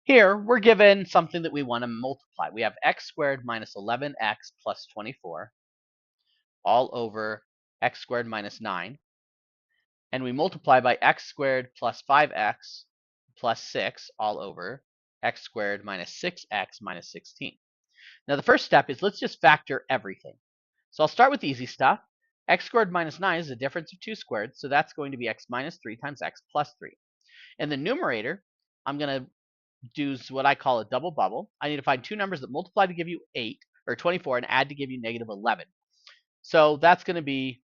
Here, we're given something that we want to multiply. We have x squared minus 11x plus 24 all over x squared minus 9. And we multiply by x squared plus 5x plus 6 all over x squared minus 6x minus 16. Now the first step is let's just factor everything. So I'll start with the easy stuff. X squared minus 9 is the difference of two squared, so that's going to be x minus 3 times x plus 3. In the numerator, I'm going to do what I call a double bubble. I need to find two numbers that multiply to give you 8 or 24 and add to give you negative 11. So that's going to be